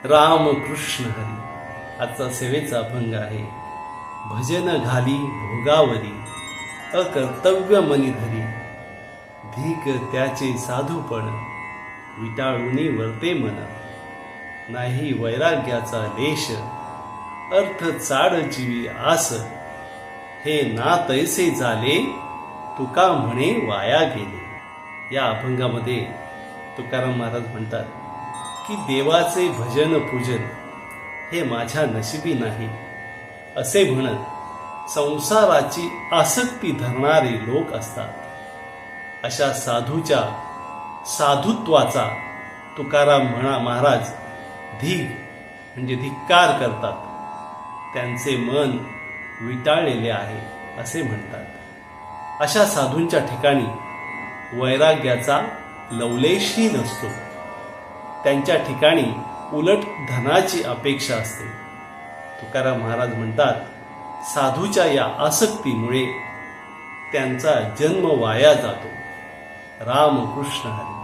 राम कृष्ण हरी. आजचा सेवेचा अभंग आहे. भजन घाली भोगावरी, अकर्तव्य मनी धरी. धीक त्याचे साधूपण, विटाळूनी वर्ते मन. नाही वैराग्याचा लेश, अर्थ चाड जीवी आस. हे ना तैसे झाले, तुका म्हणे वाया गेले. या अभंगामध्ये तुकाराम महाराज म्हणतात की देवाचे भजन पूजन हे माझ्या नशिबी नाही असे म्हणत संसाराची आसक्ती धरणारे लोक असतात. अशा साधूच्या साधुत्वाचा तुकाराम महाराज धीग म्हणजे धिक्कार करतात. त्यांचे मन विटाळलेले आहे असे म्हणतात. अशा साधूंच्या ठिकाणी वैराग्याचा लवलेशही नसतो. त्यांच्या ठिकाणी उलट धनाची अपेक्षा असते. तुकाराम महाराज म्हणतात, साधूच्या या आसक्तीमुळे त्यांचा जन्म वाया जातो. राम कृष्ण हरी.